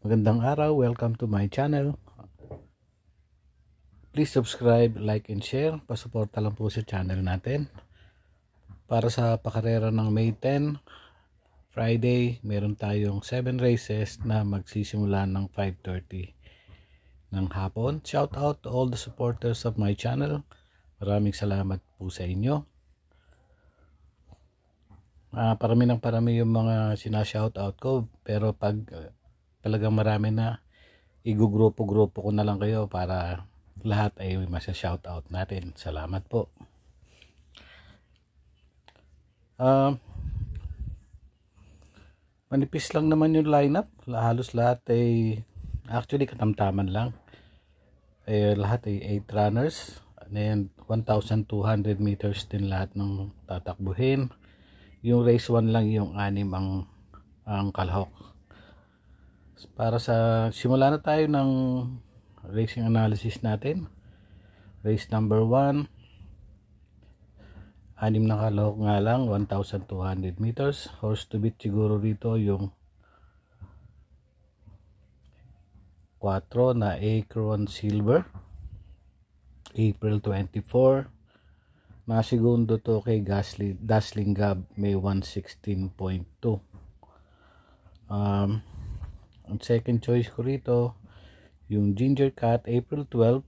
Magandang araw, welcome to my channel. Please subscribe, like and share. Pasuporta lang po sa channel natin. Para sa pakarera ng May 10 Friday, meron tayong 7 races na magsisimula ng 5:30 ng hapon. Shout out to all the supporters of my channel. Maraming salamat po sa inyo. Parami yung mga sinashout out ko, pero pag talagang marami na, igugrupo-grupo ko na lang kayo para lahat ay masa-shoutout natin. Salamat po. Manipis lang naman yung lineup. Halos lahat ay actually katamtaman lang. Lahat ay 8 runners. And 1,200 meters din lahat ng tatakbuhin. Yung race 1 lang yung 6 ang kalahok. Para sa simula na tayo ng racing analysis natin. Race number 1, 6 na kalahok nga lang, 1,200 meters. Horse to beat siguro rito yung 4 na Acorn Silver, April 24. Na segundo to kay Dazzling Gab, may 116.2. Ang second choice ko rito yung Ginger Cat, April 12.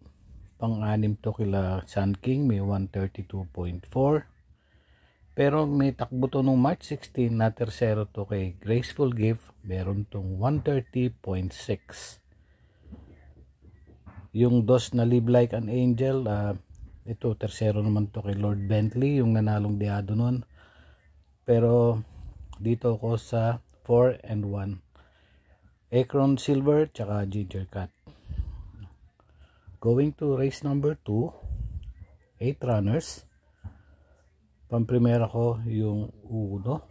Pang-anim to kila Sun King, may 132.4. Pero may takbo to nung March 16 na tersero to kay Graceful Gift, meron tong 130.6. Yung dos na Live Like an Angel, ito tersero naman to kay Lord Bentley, yung nanalong diado nun. Pero dito ko sa 4 and 1, Acorn Silver tsaka Ginger Cat. Going to race number 2, 8 runners. Pamprimera ko yung 1,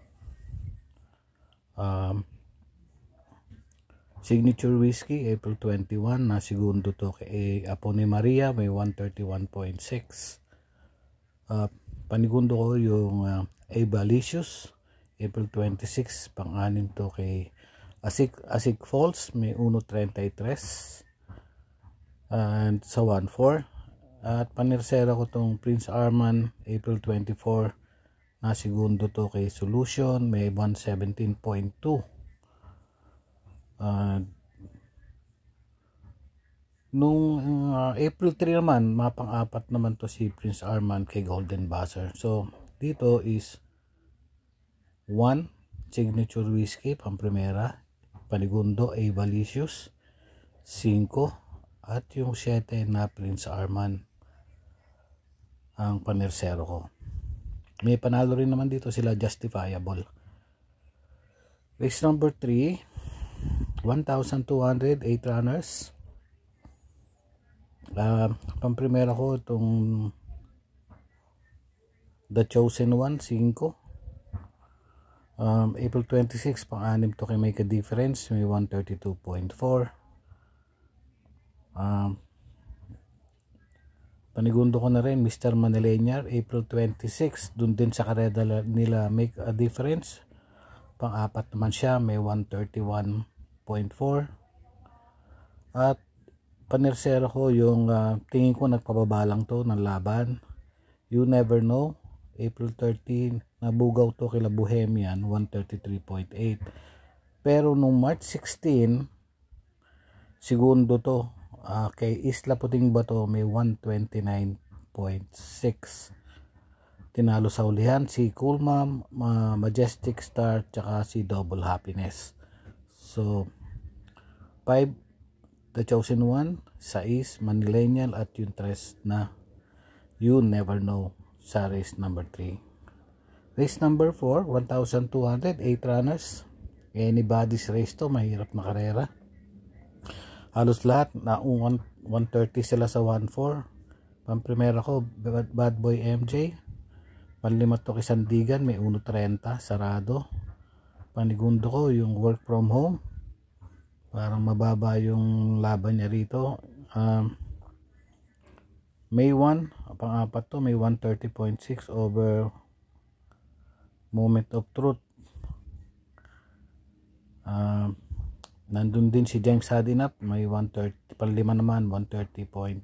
Signature Whiskey, April 21. Na segundo to kay Apo ni Maria, may 131.6. Panigundo ko yung Avalicious, April 26. Pang-anim to kay Asik Falls, may 1.33. And sa 1-4. At panirsera ko tong Prince Arman, April 24. Na segundo to kay Solution, may 117.2. Nung April 3 naman, mapang-apat naman to si Prince Arman kay Golden Buzzer. So dito is 1 Signature Whiskey, pamprimera. Panigundo, Avalicious, 5. At yung 7 na Prince Arman ang panirsero ko. May panalo rin naman dito sila Justifiable. Race number 3, 1,200, 8 runners. Pamprimera ko itong The Chosen One, 5. April 26, pang-anim to kay Make a Difference, may 132.4. Panigundo ko na rin Mr. Manileniar, April 26. Dun din sa kareda nila Make a Difference, pang-apat naman siya, may 131.4. At panirsero ko yung tingin ko nagpababalang to ng laban, You Never Know, April 13. Nabugaw to kila Bohemian, 133.8. Pero nung March 16, segundo to kay Isla Puting Bato, may 129.6. Tinalo sa ulihan si Cool Mom, Majestic Star, tsaka si Double Happiness. So 5 The Chosen One, 6 Manilenial, at yung 3 na You Never Know sa race number 3. Race number 4, 1,200, 8 runners. Anybody's race to, mahirap na karera. Halos lahat na 130 sila sa 1-4. Pamprimera ko Bad Boy MJ, panlima to kay Sandigan, may 1.30 sarado. Panigundo ko yung Work From Home, parang mababa yung laban niya rito. May 1, pang-apat to, may 130.6 over Moment of Truth. Nandun din si James Hadinap, may 130, panlima naman 130.8.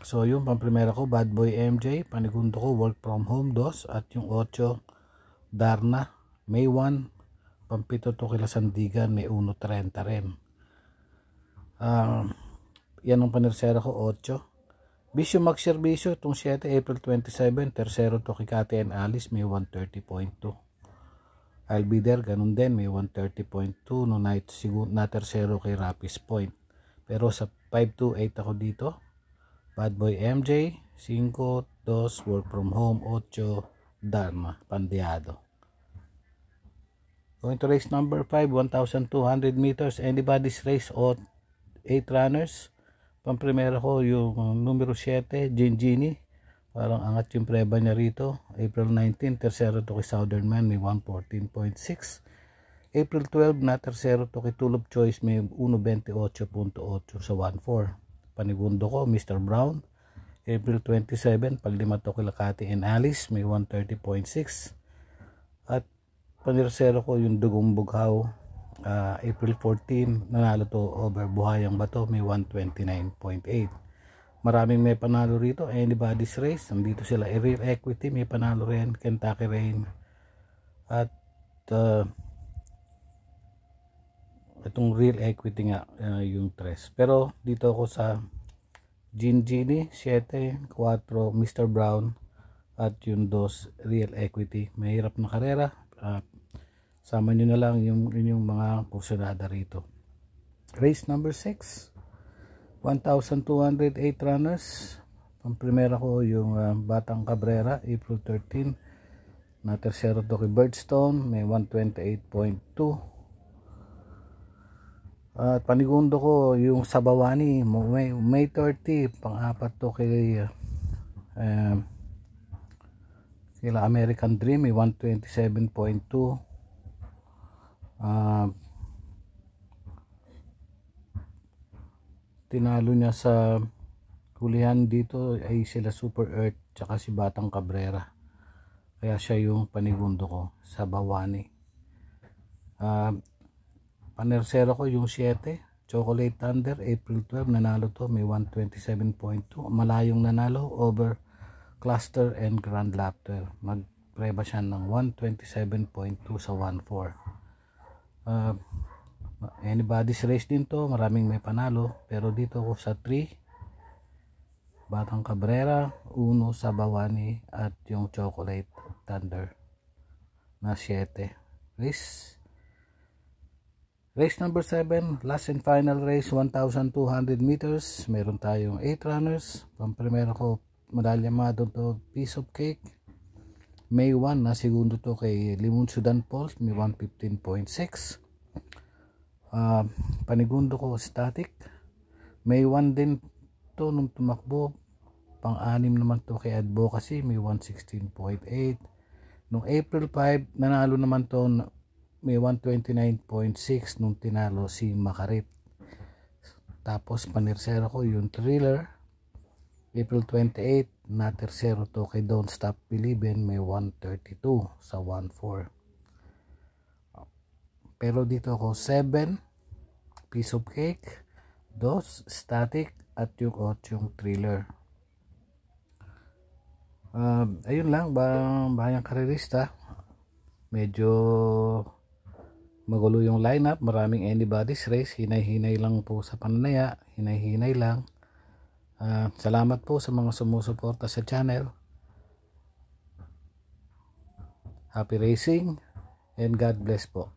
So yung pamprimera ko Bad Boy MJ, panigundo ko Work From Home 2, at yung 8 Darna May 1, pampito to kila Sandigan may 1.30 rin. Yan ang panersera ko 8. Bisyo Magserbisyo itong 7 April 27, tersero to kay Kate and Alice may 130.2. I'll Be There ganun din may 130.2 no night na tersero kay Rapis Point. Pero sa 528 ako dito. Bad Boy MJ 5, 2 Work From Home 8 Dharma Pandeado. Going to race number 5, 1,200 meters anybody's race o 8 runners. Pamprimera ko yung numero 7 Gingini, parang angat yung preba niya rito. April 19 tersero to kay Southern Man may 114.6. April 12 na tersero to kay Tulip Choice may 128.8 sa 1.4. Panigundo ko Mr. Brown April 27 palima to kay Kati and Alice may 130.6. At panersero ko yung Dugong Bughaw April 14 nanalo to over Buhayang Bato may 129.8. Maraming may panalo rito. Anybody's Race, nandito sila. Real Equity may panalo rin, Kentucky Rain, at itong Real Equity nga yung 3. Pero dito ako sa Gingini 7, 4 Mr. Brown at yung 2 Real Equity. Mahirap na karera, sama nyo na lang yung mga kursunada rito. Race number 6, 1,208 runners. Pamprimera ko yung Batang Cabrera April 13 na tersero to kay Birdstone may 128.2. At panigundo ko yung Sabawani May 30 pang-apat to kay kila American Dream may 127.2. Tinalo niya sa hulihan dito ay sila Super Earth tsaka si Batang Cabrera, kaya siya yung panigundo ko sa Bawani. Panersero ko yung 7 Chocolate Thunder April 12 nanalo to may 127.2. malayong nanalo over Cluster and Grand Laughter, magpreba siya ng 127.2 sa 1.4. Anybody's Race din to, maraming may panalo, pero dito ko sa 3 Batang Cabrera, 1 sa Bawani at yung Chocolate Thunder na 7. Race number 7, last and final race, 1,200 meters. Meron tayong 8 runners. Pamprimera ko medalya madon to Piece of Cake May 1 na segundo to kay Limon Sudan Pulse may 115.6. Panigundo ko Static May 1 din to nung tumakbo. Pang-anim naman to kay Advocacy may 116.8. Nung April 5 nanalo naman to may 129.6 nung tinalo si Makarit. Tapos panersero ko yung Thriller April 28 na tersero to kay Don't Stop Believin may 132 sa 1.4. Pero dito ako 7 Piece of Cake, 2 Static at yung 8 yung Thriller. Ayun lang bayang karerista. Medyo magulo yung lineup, maraming anybody's race, hinay-hinay lang po sa pananaya, hinay-hinay lang. Salamat po sa mga sumusuporta sa channel. Happy racing and God bless po.